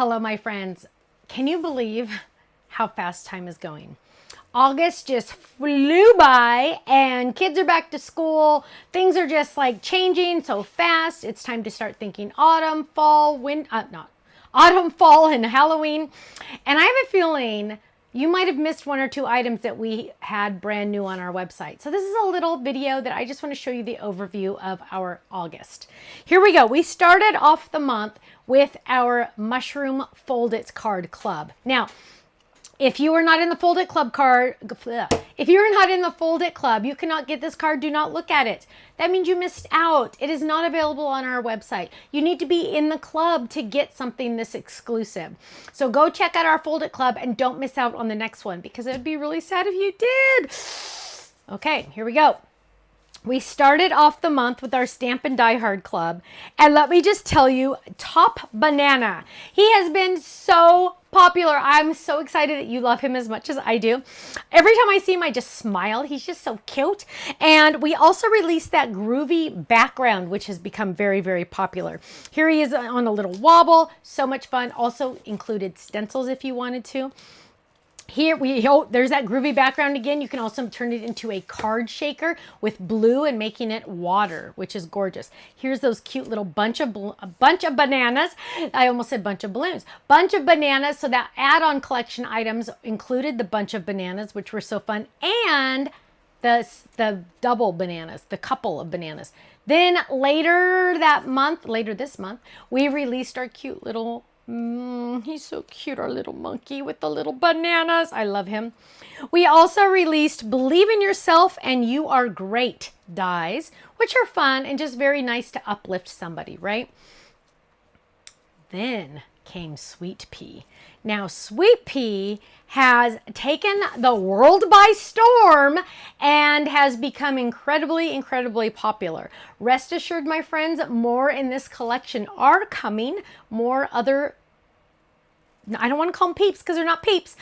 Hello, my friends. Can you believe how fast time is going? August just flew by and kids are back to school. Things are just like changing so fast. It's time to start thinking autumn, fall, autumn, fall, and Halloween. And I have a feeling you might have missed one or two items that we had brand new on our website. So this is a little video that I just want to show you the overview of our August. Here we go. We started off the month with our Mushroom Fold It Card Club. Now, if you are not in the Fold It Club you cannot get this card. Do not look at it. That means you missed out. It is not available on our website. You need to be in the club to get something this exclusive. So go check out our Fold It Club and don't miss out on the next one because it would be really sad if you did. Okay, here we go. We started off the month with our Stamp and Die Hard Club. And let me just tell you, Top Banana. He has been so popular. I'm so excited that you love him as much as I do. Every time I see him, I just smile. He's just so cute. And we also released that groovy background, which has become very, very popular. Here he is on a little wobble. So much fun. Also included stencils if you wanted to. Here there's that groovy background again. You can also turn it into a card shaker with blue and making it water, which is gorgeous. Here's those cute little bunch of bananas. I almost said bunch of balloons. Bunch of bananas. So that add-on collection items included the bunch of bananas, which were so fun, and the double bananas, the couple of bananas. Then later this month, we released our cute little he's so cute, our little monkey with the little bananas. I love him. We also released Believe in Yourself and You Are Great dies, which are fun and just very nice to uplift somebody, right? Then came Sweet Pea. Now, Sweet Pea has taken the world by storm and has become incredibly, incredibly popular. Rest assured, my friends, more in this collection are coming. More other, I don't want to call them peeps because they're not peeps.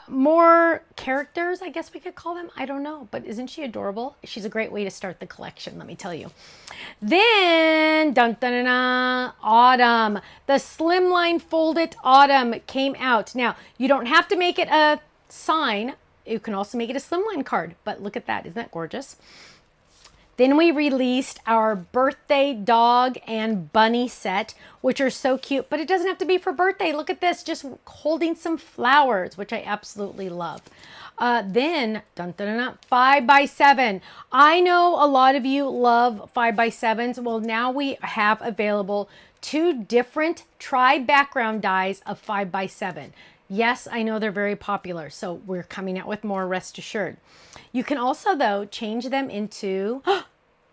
More characters, I guess we could call them. I don't know, but isn't she adorable? She's a great way to start the collection, let me tell you. Then, dun, dun, dun, dun, autumn. The Slimline Fold It Autumn came out. Now, you don't have to make it a sign. You can also make it a Slimline card, but look at that. Isn't that gorgeous? Then we released our birthday dog and bunny set, which are so cute, but it doesn't have to be for birthday. Look at this, just holding some flowers, which I absolutely love. Then, dun, dun, dun, dun, 5x7. I know a lot of you love 5x7s. Well, now we have available 2 different tri-background dies of 5x7. Yes, I know they're very popular, so we're coming out with more, rest assured. You can also, though, change them into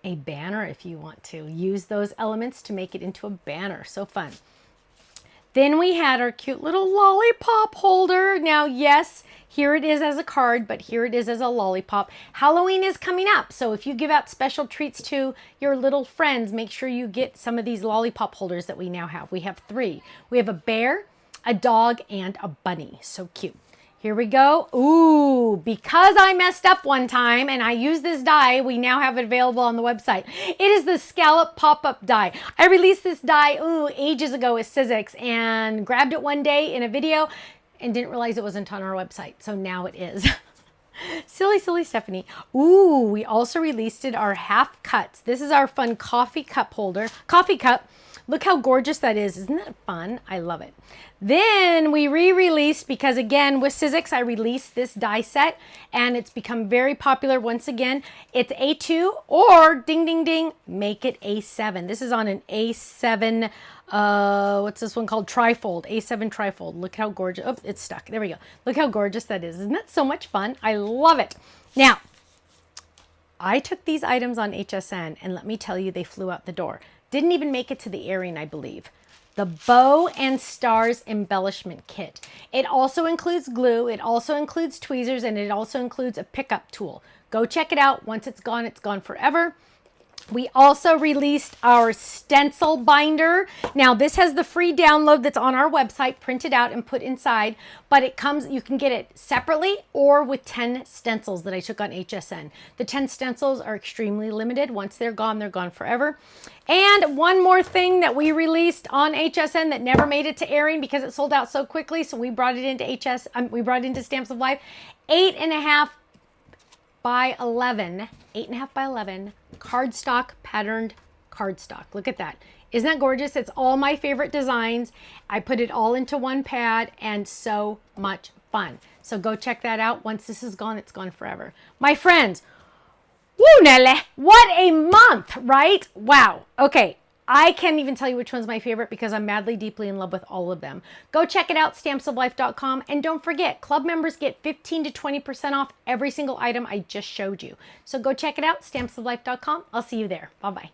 a banner if you want to. Use those elements to make it into a banner. So fun. Then we had our cute little lollipop holder. Now, yes, here it is as a card, but here it is as a lollipop. Halloween is coming up, so if you give out special treats to your little friends, make sure you get some of these lollipop holders that we now have. We have 3. We have a bear, a dog, and a bunny. So cute. Here we go. Ooh, because I messed up one time and I used this die, we now have it available on the website. It is the scallop pop-up die. I released this die ages ago with Sizzix and grabbed it one day in a video and didn't realize it wasn't on our website. So now it is. Silly, silly Stephanie. Ooh, we also released our half cuts. This is our fun coffee cup holder. Coffee cup. Look how gorgeous that is. Isn't that fun? I love it. Then we re-released, because again, with Sizzix, I released this die set and it's become very popular once again. It's A2 or ding, ding, ding, make it A7. This is on an A7, what's this one called? Trifold, A7 Trifold. Look how gorgeous. Oh, it's stuck. There we go. Look how gorgeous that is. Isn't that so much fun? I love it. Now, I took these items on HSN and let me tell you, they flew out the door. Didn't even make it to the airing, I believe. The Bow and Stars Embellishment Kit. It also includes glue, it also includes tweezers, and it also includes a pickup tool. Go check it out. Once it's gone forever. We also released our stencil binder. Now this has the free download that's on our website, printed out and put inside, but it comes, you can get it separately or with 10 stencils that I took on HSN. The 10 stencils are extremely limited. Once they're gone forever. And one more thing that we released on HSN that never made it to airing because it sold out so quickly, so we brought it into we brought it into Stamps of Life. 8.5 by 11 cardstock patterned cardstock. Look at that. Isn't that gorgeous? It's all my favorite designs. I put it all into one pad and so much fun. So go check that out. Once this is gone, it's gone forever. My friends, woo Nelle, what a month, right? Wow. Okay. I can't even tell you which one's my favorite because I'm madly, deeply in love with all of them. Go check it out, stampsoflife.com. And don't forget, club members get 15 to 20% off every single item I just showed you. So go check it out, stampsoflife.com. I'll see you there. Bye-bye.